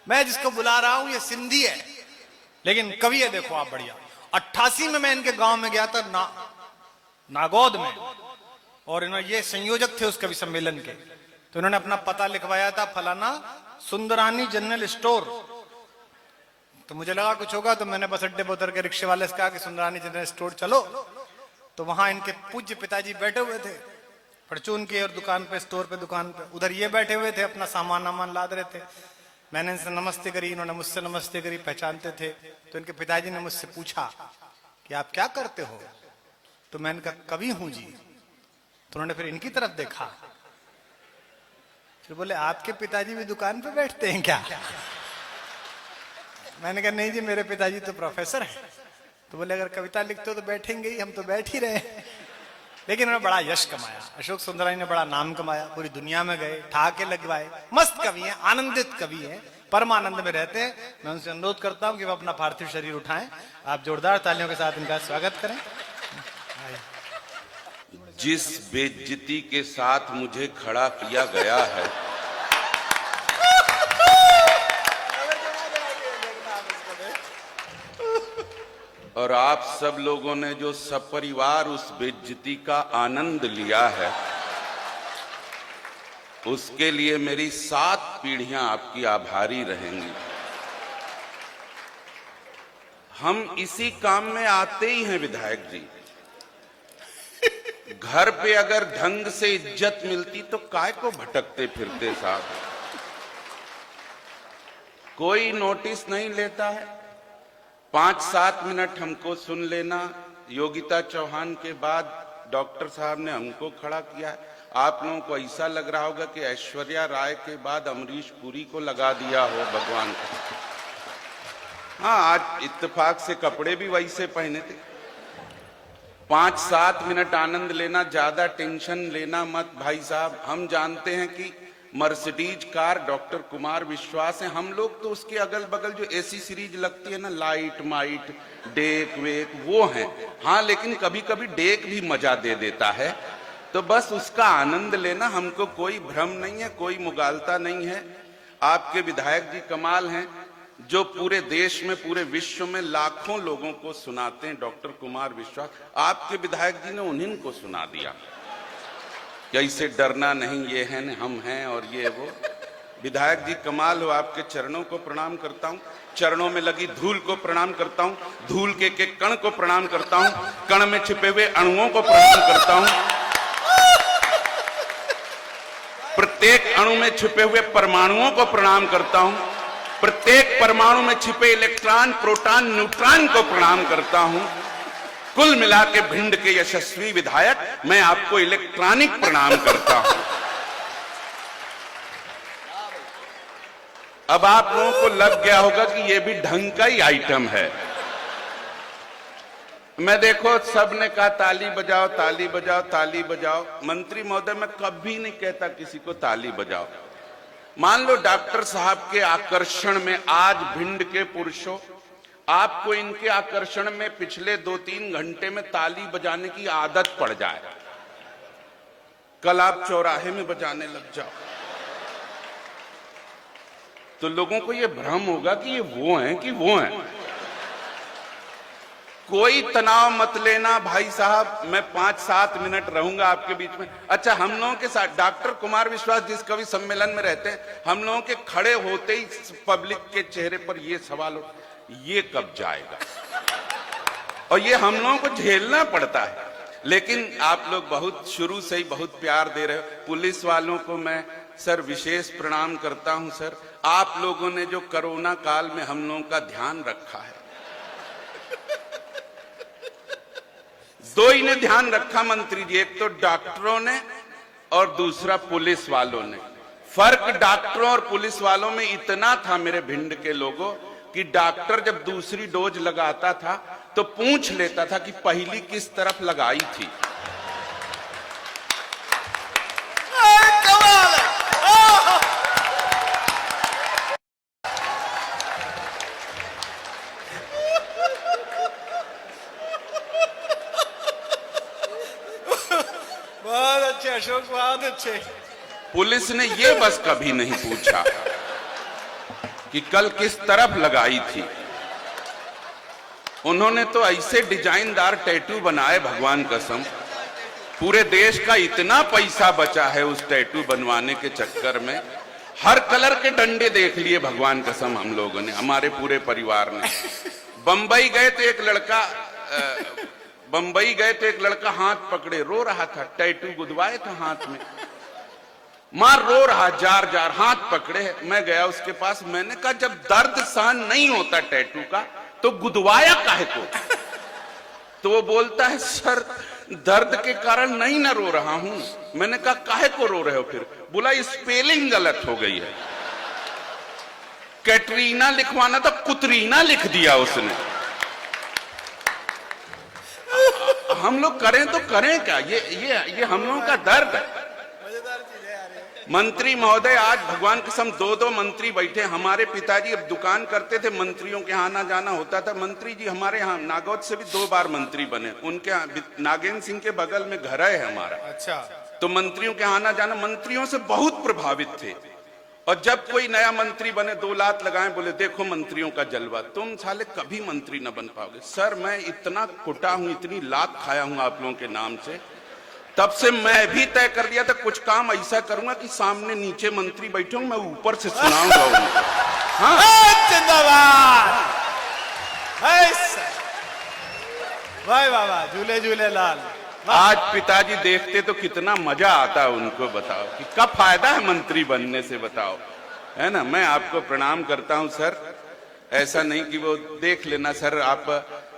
मैं जिसको बुला रहा हूं ये सिंधी है, लेकिन कवि है। देखो आप, बढ़िया। 88 में मैं इनके गांव में गया था, नागौद में, और इन्होंने, ये संयोजक थे उस कवि सम्मेलन के, तो इन्होंने अपना पता लिखवाया था, फलाना सुंदरानी जनरल स्टोर। तो मुझे लगा कुछ होगा, तो मैंने बस अड्डे पर उतर के रिक्शे वाले से कहा कि सुंदरानी जनरल स्टोर चलो। तो वहां इनके पूज्य पिताजी बैठे हुए थे परचून के, और दुकान पे, स्टोर पे, दुकान पे, उधर ये बैठे हुए थे, अपना सामान लाद रहे थे। मैंने इनसे नमस्ते करी, इन्होंने मुझसे नमस्ते करी, पहचानते थे। तो इनके पिताजी ने मुझसे पूछा कि आप क्या करते हो? तो मैंने कहा कवि हूं जी। तो उन्होंने फिर इनकी तरफ देखा, फिर बोले आपके पिताजी भी दुकान पे बैठते हैं क्या? मैंने कहा नहीं जी, मेरे पिताजी तो प्रोफेसर हैं। तो बोले अगर कविता लिखते हो तो बैठेंगे ही, हम तो बैठ ही रहे। लेकिन उन्होंने बड़ा यश कमाया, अशोक सुंदरानी ने बड़ा नाम कमाया, पूरी दुनिया में गए, ठहाके लगवाए। मस्त कवि हैं, आनंदित कवि हैं, परमानंद में रहते हैं। मैं उनसे अनुरोध करता हूं कि वो अपना पार्थिव शरीर उठाएं। आप जोरदार तालियों के साथ इनका स्वागत करें। जिस बेइज्जती के साथ मुझे खड़ा किया गया है, और आप सब लोगों ने जो सपरिवार उस बेइज्जती का आनंद लिया है, उसके लिए मेरी 7 पीढ़ियां आपकी आभारी रहेंगी। हम इसी काम में आते ही हैं विधायक जी। घर पे अगर ढंग से इज्जत मिलती तो काय को भटकते फिरते साहब। कोई नोटिस नहीं लेता है। 5-7 मिनट हमको सुन लेना। योगिता चौहान के बाद डॉक्टर साहब ने हमको खड़ा किया है। आप लोगों को ऐसा लग रहा होगा कि ऐश्वर्या राय के बाद अमरीश पुरी को लगा दिया हो भगवान को। हाँ, आज इत्तेफाक से कपड़े भी वैसे पहने थे। 5-7 मिनट आनंद लेना, ज्यादा टेंशन लेना मत भाई साहब। हम जानते हैं कि मर्सिडीज कार डॉक्टर कुमार विश्वास है। हम लोग तो उसके अगल बगल जो एसी सीरीज लगती है ना, लाइट माइट, डेक वेक, वो हैं। हाँ, लेकिन कभी कभी डेक भी मजा दे देता है, तो बस उसका आनंद लेना। हमको कोई भ्रम नहीं है, कोई मुगालता नहीं है। आपके विधायक जी कमाल हैं, जो पूरे देश में, पूरे विश्व में लाखों लोगों को सुनाते हैं। डॉक्टर कुमार विश्वास, आपके विधायक जी ने उन्हीं को सुना दिया। कैसे डरना नहीं, ये हैं, हम हैं, और ये वो। विधायक जी कमाल हो। आपके चरणों को प्रणाम करता हूं, चरणों में लगी धूल को प्रणाम करता हूं, धूल के कण को प्रणाम करता हूं, कण में छिपे हुए अणुओं को प्रणाम करता हूं, प्रत्येक अणु में छिपे हुए परमाणुओं को प्रणाम करता हूं, प्रत्येक परमाणु में छिपे इलेक्ट्रॉन, प्रोटॉन, न्यूट्रॉन को प्रणाम करता हूं। कुल मिला के भिंड के यशस्वी विधायक, मैं आपको इलेक्ट्रॉनिक प्रणाम करता हूं। अब आप लोगों को लग गया होगा कि यह भी ढंग का ही आइटम है। मैं, देखो, सबने कहा ताली बजाओ, ताली बजाओ, ताली बजाओ। मंत्री महोदय, मैं कभी नहीं कहता किसी को ताली बजाओ। मान लो डॉक्टर साहब के आकर्षण में आज भिंड के पुरुषों, आपको इनके आकर्षण में पिछले 2-3 घंटे में ताली बजाने की आदत पड़ जाए, कल आप चौराहे में बजाने लग जाओ, तो लोगों को यह भ्रम होगा कि ये वो हैं कि वो हैं। कोई तनाव मत लेना भाई साहब, मैं 5-7 मिनट रहूंगा आपके बीच में। अच्छा, हम लोगों के साथ डॉक्टर कुमार विश्वास जिस कवि सम्मेलन में रहते हैं, हम लोगों के खड़े होते ही पब्लिक के चेहरे पर ये सवाल हो, ये कब जाएगा, और ये हम लोगों को झेलना पड़ता है। लेकिन आप लोग बहुत शुरू से ही बहुत प्यार दे रहे हो। पुलिस वालों को मैं सर विशेष प्रणाम करता हूं। सर, आप लोगों ने जो कोरोना काल में हम लोगों का ध्यान रखा है, दो ही ने ध्यान रखा मंत्री जी, एक तो डॉक्टरों ने और दूसरा पुलिस वालों ने। फर्क डॉक्टरों और पुलिस वालों में इतना था मेरे भिंड के लोगों, कि डॉक्टर जब दूसरी डोज लगाता था तो पूछ लेता था कि पहली किस तरफ लगाई थी। बहुत अच्छे अशोक, बहुत अच्छे। पुलिस ने ये बस कभी नहीं पूछा। कि कल किस तरफ लगाई थी। उन्होंने तो ऐसे डिजाइनदार टैटू बनाए, भगवान कसम, पूरे देश का इतना पैसा बचा है उस टैटू बनवाने के चक्कर में। हर कलर के डंडे देख लिए, भगवान कसम, हम लोगों ने, हमारे पूरे परिवार ने। बंबई गए तो एक लड़का हाथ पकड़े रो रहा था, टैटू गुदवाए था हाथ में, मार रो रहा, जार जार हाथ पकड़े। मैं गया उसके पास, मैंने कहा जब दर्द सहन नहीं होता टैटू का तो गुदवाया काहे को? तो वो बोलता है सर दर्द के कारण नहीं ना रो रहा हूं। मैंने कहा काहे को रो रहे हो फिर? बोला स्पेलिंग गलत हो गई है, कैटरीना लिखवाना था कुतरीना लिख दिया उसने। हम लोग करें तो करें क्या? ये हम लोगों का दर्द है। मंत्री महोदय, आज भगवान कसम 2-2 मंत्री बैठे। हमारे पिताजी अब दुकान करते थे, मंत्रियों के आना जाना होता था। मंत्री जी हमारे यहाँ नागौद से भी 2 बार मंत्री बने, उनके नागेंद्र सिंह के बगल में घर है हमारा। अच्छा। तो मंत्रियों के आना जाना, मंत्रियों से बहुत प्रभावित थे। और जब कोई नया मंत्री बने 2 लात लगाए, बोले देखो मंत्रियों का जलवा, तुम साले कभी मंत्री न बन पाओगे। सर मैं इतना कुटा हूं, इतनी लात खाया हूं आप लोगों के नाम से, तब से मैं भी तय कर लिया था कुछ काम ऐसा करूंगा कि सामने नीचे मंत्री बैठे होंगे, मैं ऊपर से सुनाऊंगा उनको। हाँ जिंदाबाद, भाई बाबा, झूले झूले लाल। आज पिताजी देखते तो कितना मजा आता उनको, बताओ कि कब फायदा है मंत्री बनने से, बताओ, है ना। मैं आपको प्रणाम करता हूं सर, ऐसा नहीं कि वो देख लेना सर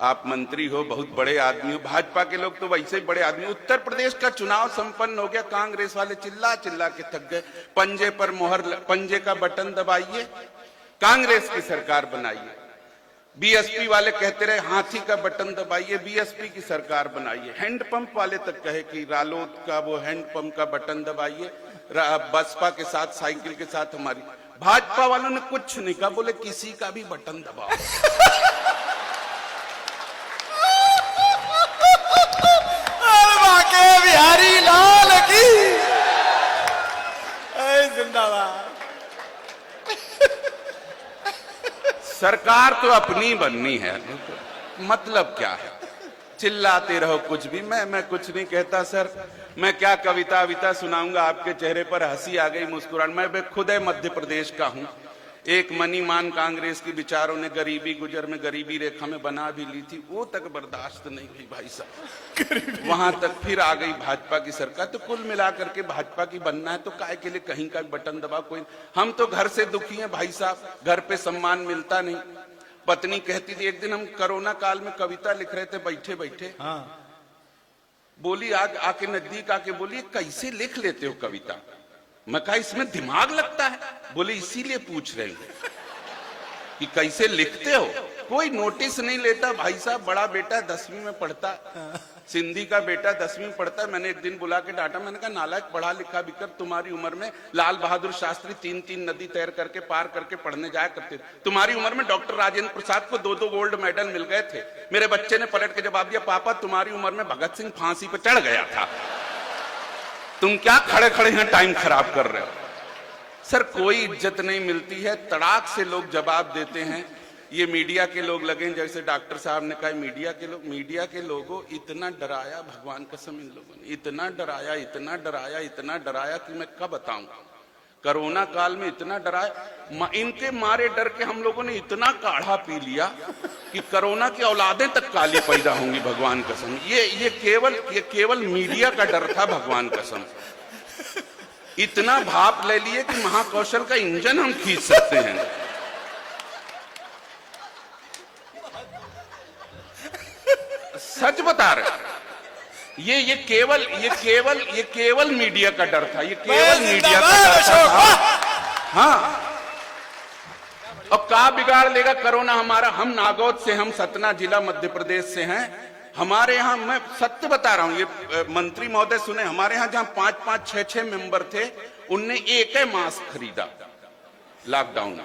आप मंत्री हो, बहुत बड़े आदमी हो। भाजपा के लोग तो वैसे ही बड़े आदमी। उत्तर प्रदेश का चुनाव संपन्न हो गया, कांग्रेस वाले चिल्ला चिल्ला के थक गए, पंजे पर मोहर, पंजे का बटन दबाइए, कांग्रेस की सरकार बनाइए। बीएसपी वाले कहते रहे हाथी का बटन दबाइए, बीएसपी की सरकार बनाइए। हैंडपंप वाले तक कहे कि रालोद का वो हैंडपंप का बटन दबाइए, बसपा के साथ, साइकिल के साथ हमारी। भाजपा वालों ने कुछ नहीं कहा, बोले किसी का भी बटन दबाओ। बिहारी लाल की जिंदाबाद। सरकार तो अपनी बननी है, मतलब क्या है? चिल्लाते रहो कुछ भी। मैं कुछ नहीं कहता सर, मैं क्या कविता विता सुनाऊंगा, आपके चेहरे पर हंसी आ गई, मुस्कुराहट। मैं खुद है मध्य प्रदेश का हूं। एक मनी मान कांग्रेस के विचारों ने गरीबी गुजर में गरीबी रेखा में बना भी ली थी, वो तक बर्दाश्त नहीं हुई भाई साहब, वहां तक फिर आ गई भाजपा की सरकार। तो कुल मिलाकर के भाजपा की बनना है तो काहे के लिए कहीं का बटन दबा कोई। हम तो घर से दुखी हैं भाई साहब, घर पे सम्मान मिलता नहीं। पत्नी कहती थी, एक दिन हम कोरोना काल में कविता लिख रहे थे बैठे बैठे, बोली आके नजदीक आके बोली कैसे लिख लेते हो कविता? मैं कहा इसमें दिमाग लगता है। बोले इसीलिए पूछ रहे हो कि कैसे लिखते हो। कोई नोटिस नहीं लेता भाई साहब। बड़ा बेटा 10वीं में पढ़ता, सिंधी का बेटा 10वीं में पढ़ता। मैंने एक दिन बुला के डांटा, मैंने कहा नालायक पढ़ा लिखा बिकर, तुम्हारी उम्र में लाल बहादुर शास्त्री 3-3 नदी तैर करके पार करके पढ़ने जाया करते थे। तुम्हारी उम्र में डॉक्टर राजेंद्र प्रसाद को 2-2 गोल्ड मेडल मिल गए थे। मेरे बच्चे ने पलट के जवाब दिया, पापा तुम्हारी उम्र में भगत सिंह फांसी पर चढ़ गया था, तुम क्या खड़े खड़े यहाँ टाइम खराब कर रहे हो। सर कोई इज्जत नहीं मिलती है, तड़ाक से लोग जवाब देते हैं। ये मीडिया के लोग लगे, जैसे डॉक्टर साहब ने कहा मीडिया के लोगों इतना डराया, भगवान कसम इन लोगों ने इतना डराया कि मैं कब बताऊं। कोरोना काल में इतना डराया, इनके मारे डर के हम लोगों ने इतना काढ़ा पी लिया कि कोरोना की औलादें तक काली पैदा होंगी, भगवान कसम। ये केवल मीडिया का डर था, भगवान कसम। इतना भाप ले लिए कि महाकौशल का इंजन हम खींच सकते हैं। सच बता रहे, ये केवल मीडिया का डर था, ये केवल मीडिया का डर था। हाँ, अब क्या बिगाड़ लेगा कोरोना हमारा? हम नागौद से, हम सतना जिला मध्य प्रदेश से हैं। हमारे यहाँ, मैं सत्य बता रहा हूँ, ये मंत्री महोदय सुने, हमारे यहाँ जहाँ 5-5, 6-6 मेंबर थे, उनने एक ही मास्क खरीदा लॉकडाउन में।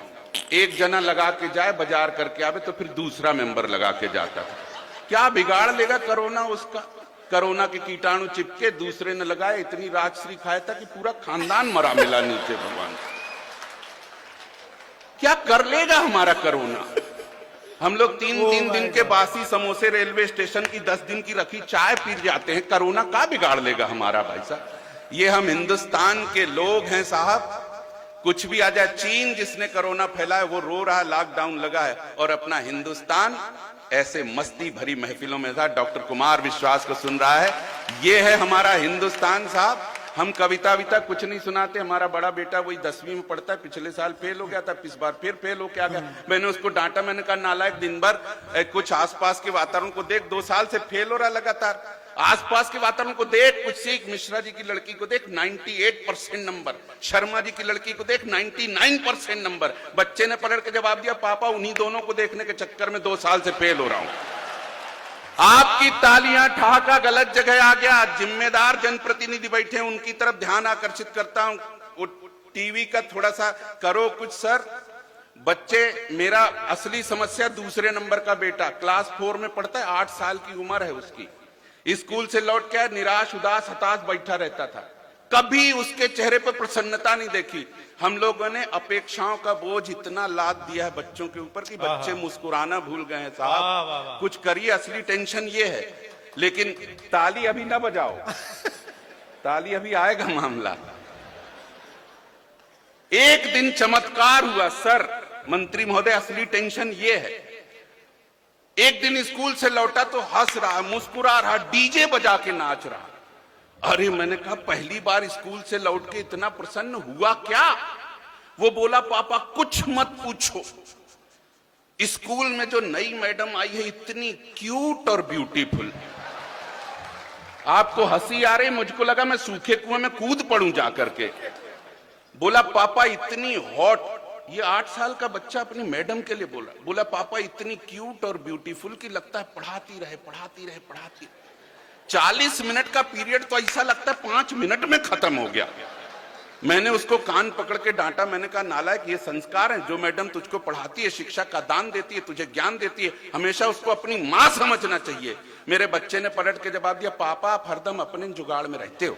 एक जना लगा के जाए, बाजार करके आवे, तो फिर दूसरा मेंबर लगा के जाता था। क्या बिगाड़ लेगा कोरोना उसका? कोरोना के कीटाणु चिपके, दूसरे ने लगाए, इतनी राजश्री खाया था कि पूरा खानदान मरा मिला नीचे, भगवान। क्या कर लेगा हमारा कोरोना? हम लोग तीन दिन के बासी समोसे रेलवे स्टेशन की 10 दिन की रखी चाय पी जाते हैं। कोरोना का बिगाड़ लेगा हमारा भाई साहब? ये हम हिंदुस्तान के लोग हैं साहब। कुछ भी आ जाए, चीन जिसने कोरोना फैलाया वो रो रहा, लॉकडाउन लगा है, और अपना हिंदुस्तान ऐसे मस्ती भरी महफिलों में था, डॉक्टर कुमार विश्वास को सुन रहा है। ये है हमारा हिंदुस्तान साहब। हम कविता कुछ नहीं सुनाते। हमारा बड़ा बेटा वही 10वीं में पढ़ता है, पिछले साल फेल हो गया था, इस बार फिर फेल होके आ गया। मैंने उसको डांटा, मैंने कहा नालायक, दिन भर कुछ आसपास के वातावरण को देख, 2 साल से फेल हो रहा लगातार। आसपास के वातावरण को देख, कुछ सीख। मिश्रा जी की लड़की को देख 98% नंबर, शर्मा जी की लड़की को देख 99% नंबर। बच्चे ने पलट के जवाब दिया, पापा उन्हीं दोनों को देखने के चक्कर में 2 साल से फेल हो रहा हूं। आपकी तालियां, ठहाका गलत जगह आ गया। जिम्मेदार जनप्रतिनिधि बैठे हैं, उनकी तरफ ध्यान आकर्षित करता हूं। वो टीवी का थोड़ा सा करो कुछ सर। बच्चे, मेरा असली समस्या दूसरे नंबर का बेटा क्लास 4 में पढ़ता है, 8 साल की उम्र है उसकी। स्कूल से लौट के निराश, उदास, हताश बैठा रहता था। कभी उसके चेहरे पर प्रसन्नता नहीं देखी। हम लोगों ने अपेक्षाओं का बोझ इतना लाद दिया है बच्चों के ऊपर कि बच्चे मुस्कुराना भूल गए हैं साहब। कुछ करिए, असली टेंशन ये है। लेकिन ताली अभी ना बजाओ, ताली अभी आएगा मामला। एक दिन चमत्कार हुआ सर, मंत्री महोदय, असली टेंशन ये है। एक दिन स्कूल से लौटा तो हंस रहा, मुस्कुरा रहा, डीजे बजा के नाच रहा। अरे मैंने कहा पहली बार स्कूल से लौट के इतना प्रसन्न हुआ क्या? वो बोला, पापा कुछ मत पूछो, स्कूल में जो नई मैडम आई है इतनी क्यूट और ब्यूटीफुल। आपको हंसी आ रही, मुझको लगा मैं सूखे कुएं में कूद पड़ूं जाकर के। बोला पापा इतनी हॉट। ये 8 साल का बच्चा अपनी मैडम के लिए बोला पापा इतनी क्यूट और ब्यूटीफुल कि लगता है पढ़ाती रहे पढ़ाती रहे पढ़ाती रहे। 40 मिनट का पीरियड तो ऐसा लगता है 5 मिनट में खत्म हो गया। मैंने उसको कान पकड़ के डांटा, मैंने कहा नालायक, ये संस्कार है। जो मैडम तुझको पढ़ाती है, शिक्षा का दान देती है, तुझे ज्ञान देती है, हमेशा उसको अपनी मां समझना चाहिए। मेरे बच्चे ने पलट के जवाब दिया, पापा आप हरदम अपने जुगाड़ में रहते हो।